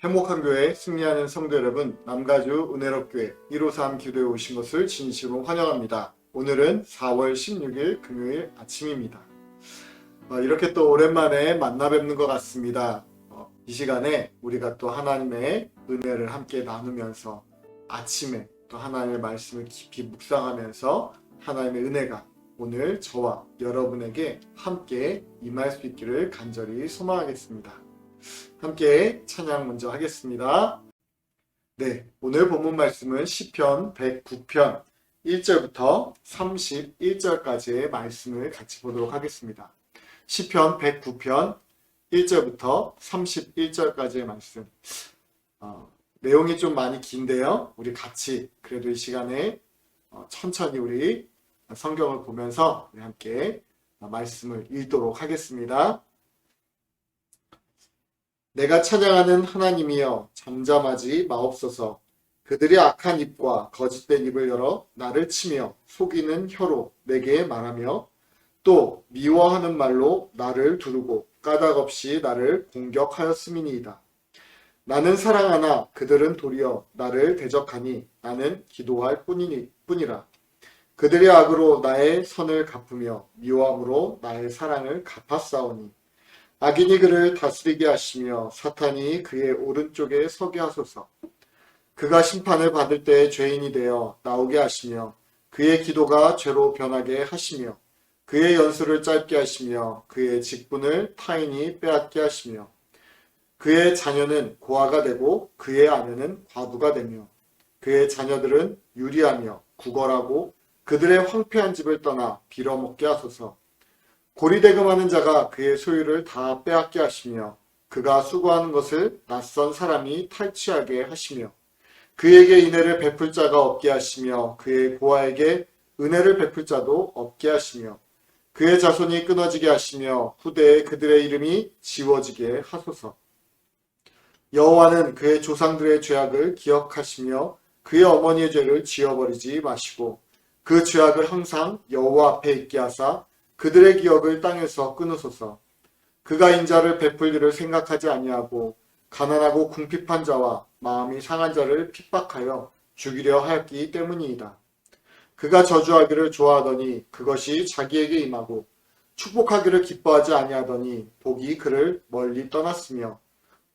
행복한 교회 승리하는 성도 여러분, 남가주 은혜롭교회 153 기도에 오신 것을 진심으로 환영합니다. 오늘은 4월 16일 금요일 아침입니다. 이렇게 또 오랜만에 만나 뵙는 것 같습니다. 이 시간에 우리가 또 하나님의 은혜를 함께 나누면서 아침에 또 하나님의 말씀을 깊이 묵상하면서 하나님의 은혜가 오늘 저와 여러분에게 함께 임할 수 있기를 간절히 소망하겠습니다. 함께 찬양 먼저 하겠습니다. 네, 오늘 본문 말씀은 시편 109편 1절부터 31절까지의 말씀을 같이 보도록 하겠습니다. 시편 109편 1절부터 31절까지의 말씀. 내용이 좀 많이 긴데요. 우리 같이 그래도 이 시간에 천천히 우리 성경을 보면서 우리 함께 말씀을 읽도록 하겠습니다. 내가 찬양하는 하나님이여 잠잠하지 마옵소서. 그들이 악한 입과 거짓된 입을 열어 나를 치며 속이는 혀로 내게 말하며 또 미워하는 말로 나를 두르고 까닭없이 나를 공격하였음이니이다. 나는 사랑하나 그들은 도리어 나를 대적하니 나는 기도할 뿐이라. 그들이 악으로 나의 선을 갚으며 미워함으로 나의 사랑을 갚았사오니 악인이 그를 다스리게 하시며 사탄이 그의 오른쪽에 서게 하소서. 그가 심판을 받을 때 죄인이 되어 나오게 하시며 그의 기도가 죄로 변하게 하시며 그의 연수를 짧게 하시며 그의 직분을 타인이 빼앗게 하시며 그의 자녀는 고아가 되고 그의 아내는 과부가 되며 그의 자녀들은 유리하며 구걸하고 그들의 황폐한 집을 떠나 빌어먹게 하소서. 고리대금하는 자가 그의 소유를 다 빼앗게 하시며 그가 수고하는 것을 낯선 사람이 탈취하게 하시며 그에게 인애를 베풀 자가 없게 하시며 그의 고아에게 은혜를 베풀 자도 없게 하시며 그의 자손이 끊어지게 하시며 후대에 그들의 이름이 지워지게 하소서. 여호와는 그의 조상들의 죄악을 기억하시며 그의 어머니의 죄를 지워버리지 마시고 그 죄악을 항상 여호와 앞에 있게 하사 그들의 기억을 땅에서 끊으소서. 그가 인자를 베풀 일을 생각하지 아니하고 가난하고 궁핍한 자와 마음이 상한 자를 핍박하여 죽이려 하였기 때문이다. 그가 저주하기를 좋아하더니 그것이 자기에게 임하고 축복하기를 기뻐하지 아니하더니 복이 그를 멀리 떠났으며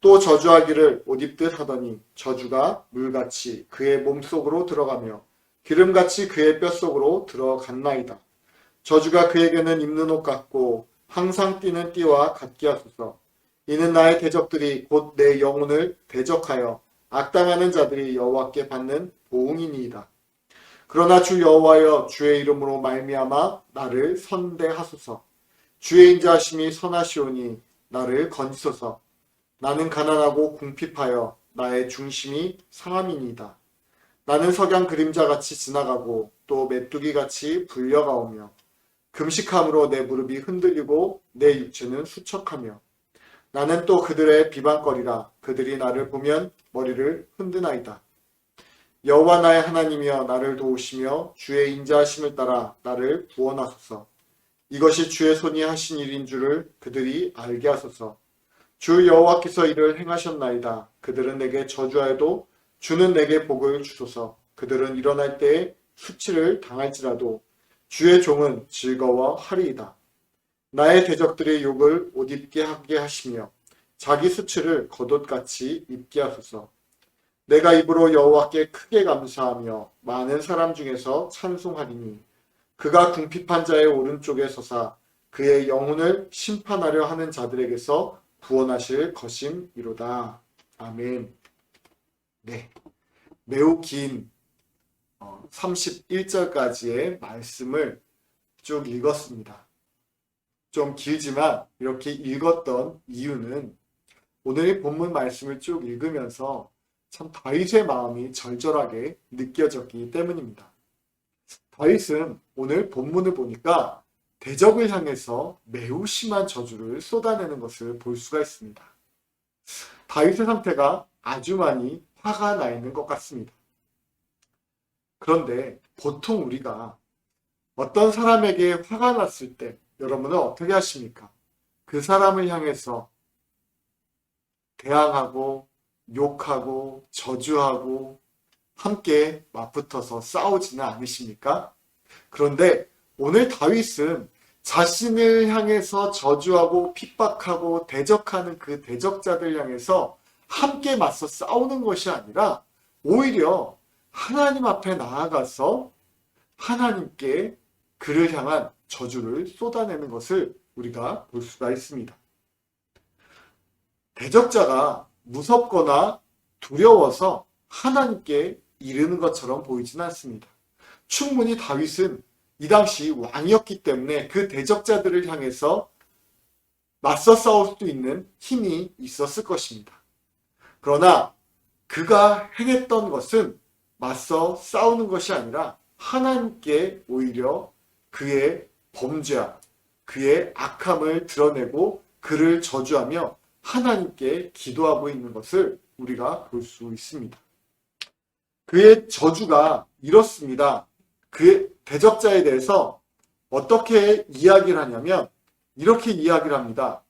또 저주하기를 옷 입듯 하더니 저주가 물같이 그의 몸속으로 들어가며 기름같이 그의 뼛속으로 들어갔나이다. 저주가 그에게는 입는 옷 같고 항상 띠는 띠와 같게 하소서. 이는 나의 대적들이 곧 내 영혼을 대적하여 악당하는 자들이 여호와께 받는 보응이니이다. 그러나 주 여호와여 주의 이름으로 말미암아 나를 선대하소서. 주의 인자하심이 선하시오니 나를 건지소서. 나는 가난하고 궁핍하여 나의 중심이 상함이니이다. 나는 석양 그림자같이 지나가고 또 메뚜기같이 불려가오며 금식함으로 내 무릎이 흔들리고 내 육체는 수척하며 나는 또 그들의 비방거리라. 그들이 나를 보면 머리를 흔드나이다. 여호와 나의 하나님이여 나를 도우시며 주의 인자하심을 따라 나를 구원하소서. 이것이 주의 손이 하신 일인 줄을 그들이 알게 하소서. 주 여호와께서 이를 행하셨나이다. 그들은 내게 저주하여도 주는 내게 복을 주소서. 그들은 일어날 때에 수치를 당할지라도 주의 종은 즐거워하리이다. 나의 대적들의 욕을 옷 입게 하게 하시며 자기 수치를 겉옷같이 입게 하소서. 내가 입으로 여호와께 크게 감사하며 많은 사람 중에서 찬송하리니 그가 궁핍한 자의 오른쪽에 서사 그의 영혼을 심판하려 하는 자들에게서 구원하실 것임이로다. 아멘. 네, 매우 긴 31절까지의 말씀을 쭉 읽었습니다. 좀 길지만 이렇게 읽었던 이유는 오늘 본문 말씀을 쭉 읽으면서 참 다윗의 마음이 절절하게 느껴졌기 때문입니다. 다윗은 오늘 본문을 보니까 대적을 향해서 매우 심한 저주를 쏟아내는 것을 볼 수가 있습니다. 다윗의 상태가 아주 많이 화가 나 있는 것 같습니다. 그런데 보통 우리가 어떤 사람에게 화가 났을 때 여러분은 어떻게 하십니까? 그 사람을 향해서 대항하고 욕하고 저주하고 함께 맞붙어서 싸우지는 않으십니까? 그런데 오늘 다윗은 자신을 향해서 저주하고 핍박하고 대적하는 그 대적자들 향해서 함께 맞서 싸우는 것이 아니라 오히려 하나님 앞에 나아가서 하나님께 그를 향한 저주를 쏟아내는 것을 우리가 볼 수가 있습니다. 대적자가 무섭거나 두려워서 하나님께 이르는 것처럼 보이진 않습니다. 충분히 다윗은 이 당시 왕이었기 때문에 그 대적자들을 향해서 맞서 싸울 수 있는 힘이 있었을 것입니다. 그러나 그가 행했던 것은 맞서 싸우는 것이 아니라 하나님께 오히려 그의 범죄와 그의 악함을 드러내고 그를 저주하며 하나님께 기도하고 있는 것을 우리가 볼 수 있습니다. 그의 저주가 이렇습니다. 그의 대적자에 대해서 어떻게 이야기를 하냐면 이렇게 이야기를 합니다.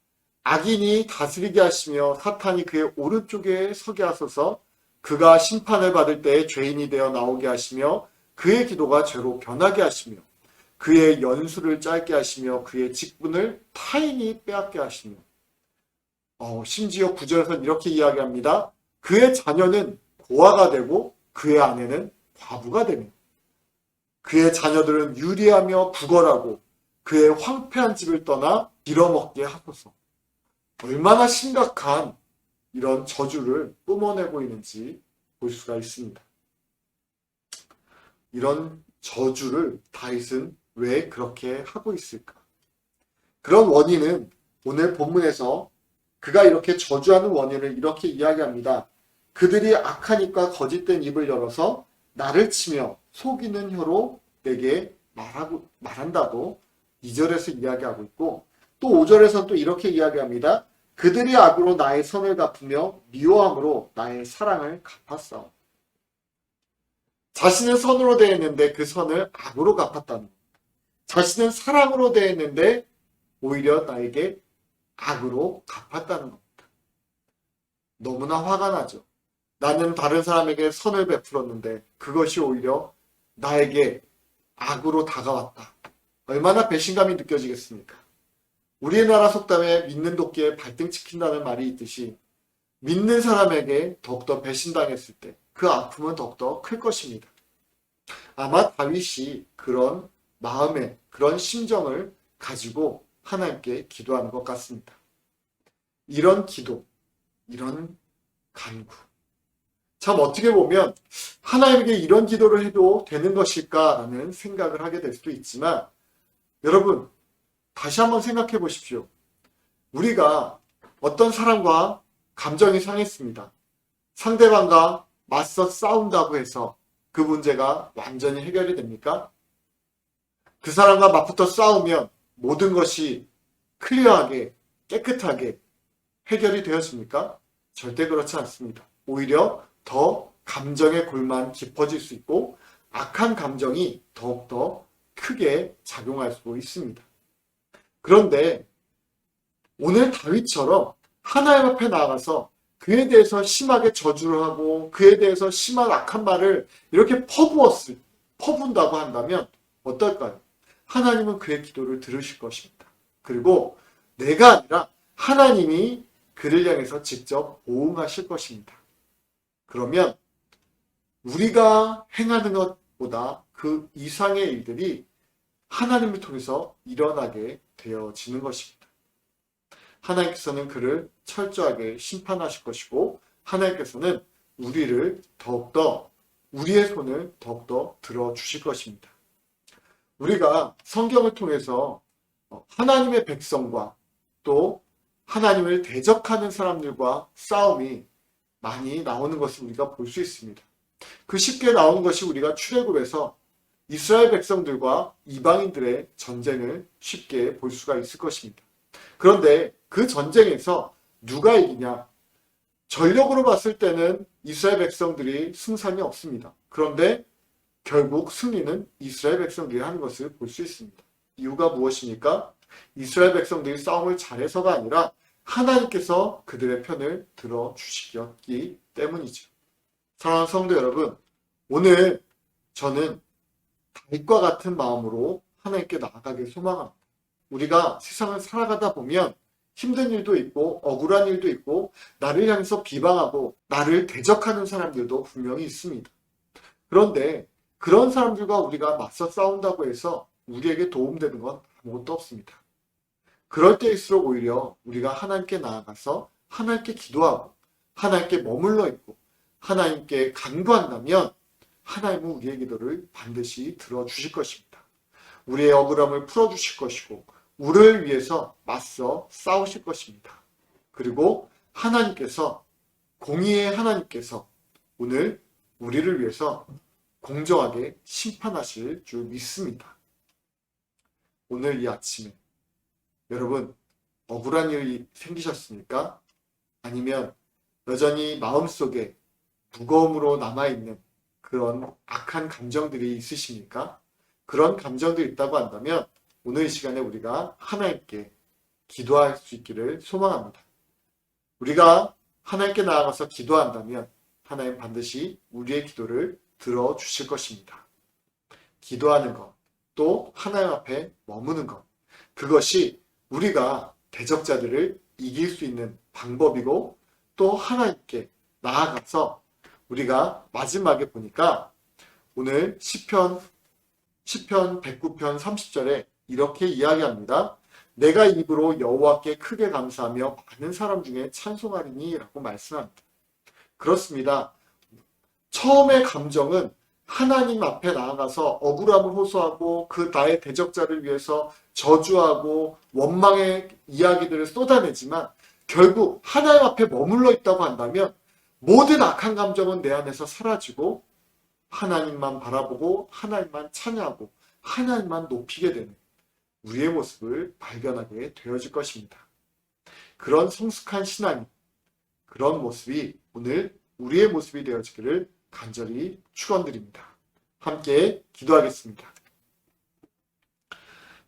악인이 다스리게 하시며 사탄이 그의 오른쪽에 서게 하소서. 그가 심판을 받을 때에 죄인이 되어 나오게 하시며 그의 기도가 죄로 변하게 하시며 그의 연수를 짧게 하시며 그의 직분을 타인이 빼앗게 하시며 심지어 9절에서는 이렇게 이야기합니다. 그의 자녀는 고아가 되고 그의 아내는 과부가 되며 그의 자녀들은 유리하며 부걸하고 그의 황폐한 집을 떠나 빌어먹게 하소서. 얼마나 심각한 이런 저주를 뿜어내고 있는지 볼 수가 있습니다. 이런 저주를 다윗은 왜 그렇게 하고 있을까? 그런 원인은 오늘 본문에서 그가 이렇게 저주하는 원인을 이렇게 이야기합니다. 그들이 악한 입과 거짓된 입을 열어서 나를 치며 속이는 혀로 내게 말한다고 2절에서 이야기하고 있고 또 5절에서는 또 이렇게 이야기합니다. 그들이 악으로 나의 선을 갚으며 미워함으로 나의 사랑을 갚았어. 자신은 선으로 대했는데 그 선을 악으로 갚았다는 것. 자신은 사랑으로 대했는데 오히려 나에게 악으로 갚았다는 겁니다. 너무나 화가 나죠. 나는 다른 사람에게 선을 베풀었는데 그것이 오히려 나에게 악으로 다가왔다. 얼마나 배신감이 느껴지겠습니까? 우리나라 속담에 믿는 도끼에 발등 찍힌다는 말이 있듯이 믿는 사람에게 더욱더 배신당했을 때 그 아픔은 더욱더 클 것입니다. 아마 다윗이 그런 마음에 그런 심정을 가지고 하나님께 기도하는 것 같습니다. 이런 기도, 이런 간구. 참 어떻게 보면 하나님에게 이런 기도를 해도 되는 것일까라는 생각을 하게 될 수도 있지만 여러분 다시 한번 생각해 보십시오. 우리가 어떤 사람과 감정이 상했습니다. 상대방과 맞서 싸운다고 해서 그 문제가 완전히 해결이 됩니까? 그 사람과 맞붙어 싸우면 모든 것이 클리어하게 깨끗하게 해결이 되었습니까? 절대 그렇지 않습니다. 오히려 더 감정의 골만 깊어질 수 있고 악한 감정이 더욱더 크게 작용할 수 있습니다. 그런데 오늘 다윗처럼 하나님 앞에 나아가서 그에 대해서 심하게 저주를 하고 그에 대해서 심한 악한 말을 이렇게 퍼부은다고 한다면 어떨까요? 하나님은 그의 기도를 들으실 것입니다. 그리고 내가 아니라 하나님이 그를 향해서 직접 보응하실 것입니다. 그러면 우리가 행하는 것보다 그 이상의 일들이 하나님을 통해서 일어나게 되어지는 것입니다. 하나님께서는 그를 철저하게 심판하실 것이고 하나님께서는 우리를 더욱더 우리의 손을 더욱더 들어주실 것입니다. 우리가 성경을 통해서 하나님의 백성과 또 하나님을 대적하는 사람들과 싸움이 많이 나오는 것을 우리가 볼 수 있습니다. 그 쉽게 나오는 것이 우리가 출애굽에서 이스라엘 백성들과 이방인들의 전쟁을 쉽게 볼 수가 있을 것입니다. 그런데 그 전쟁에서 누가 이기냐? 전력으로 봤을 때는 이스라엘 백성들이 승산이 없습니다. 그런데 결국 승리는 이스라엘 백성들이 하는 것을 볼 수 있습니다. 이유가 무엇입니까? 이스라엘 백성들이 싸움을 잘해서가 아니라 하나님께서 그들의 편을 들어주시기 때문이죠. 사랑하는 성도 여러분, 오늘 저는 다윗과 같은 마음으로 하나님께 나아가길 소망합니다. 우리가 세상을 살아가다 보면 힘든 일도 있고 억울한 일도 있고 나를 향해서 비방하고 나를 대적하는 사람들도 분명히 있습니다. 그런데 그런 사람들과 우리가 맞서 싸운다고 해서 우리에게 도움되는 건 아무것도 없습니다. 그럴 때일수록 오히려 우리가 하나님께 나아가서 하나님께 기도하고 하나님께 머물러 있고 하나님께 간구한다면 하나님은 우리의 기도를 반드시 들어주실 것입니다. 우리의 억울함을 풀어주실 것이고 우리를 위해서 맞서 싸우실 것입니다. 그리고 하나님께서 공의의 하나님께서 오늘 우리를 위해서 공정하게 심판하실 줄 믿습니다. 오늘 이 아침에 여러분 억울한 일이 생기셨습니까? 아니면 여전히 마음속에 무거움으로 남아있는 그런 악한 감정들이 있으십니까? 그런 감정들이 있다고 한다면 오늘 이 시간에 우리가 하나님께 기도할 수 있기를 소망합니다. 우리가 하나님께 나아가서 기도한다면 하나님 반드시 우리의 기도를 들어주실 것입니다. 기도하는 것, 또 하나님 앞에 머무는 것, 그것이 우리가 대적자들을 이길 수 있는 방법이고 또 하나님께 나아가서 우리가 마지막에 보니까 오늘 시편 109편 30절에 이렇게 이야기합니다. 내가 입으로 여호와께 크게 감사하며 많은 사람 중에 찬송하리니 라고 말씀합니다. 그렇습니다. 처음의 감정은 하나님 앞에 나아가서 억울함을 호소하고 그 나의 대적자를 위해서 저주하고 원망의 이야기들을 쏟아내지만 결국 하나님 앞에 머물러 있다고 한다면 모든 악한 감정은 내 안에서 사라지고 하나님만 바라보고 하나님만 찬양하고 하나님만 높이게 되는 우리의 모습을 발견하게 되어질 것입니다. 그런 성숙한 신앙이 그런 모습이 오늘 우리의 모습이 되어지기를 간절히 축원드립니다. 함께 기도하겠습니다.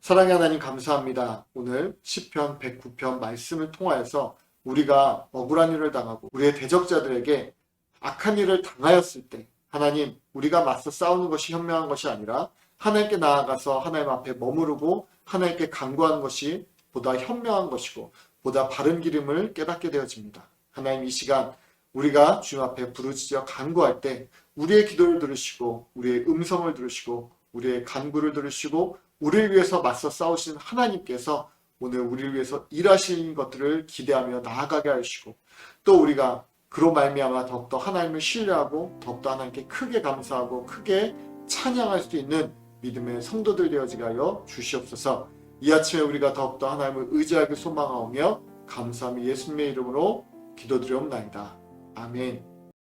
사랑의 하나님 감사합니다. 오늘 시편 109편 말씀을 통하여서 우리가 억울한 일을 당하고 우리의 대적자들에게 악한 일을 당하였을 때 하나님 우리가 맞서 싸우는 것이 현명한 것이 아니라 하나님께 나아가서 하나님 앞에 머무르고 하나님께 간구하는 것이 보다 현명한 것이고 보다 바른 길임을 깨닫게 되어집니다. 하나님 이 시간 우리가 주님 앞에 부르짖어 간구할 때 우리의 기도를 들으시고 우리의 음성을 들으시고 우리의 간구를 들으시고 우리를 위해서 맞서 싸우신 하나님께서 오늘 우리를 위해서 일하시는 것들을 기대하며 나아가게 하시고 또 우리가 그로 말미암아 더욱더 하나님을 신뢰하고 더욱더 하나님께 크게 감사하고 크게 찬양할 수 있는 믿음의 성도들 되어지게 하여 주시옵소서. 이 아침에 우리가 더욱더 하나님을 의지하게 소망하오며 감사함이 예수님의 이름으로 기도드리옵나이다. 아멘.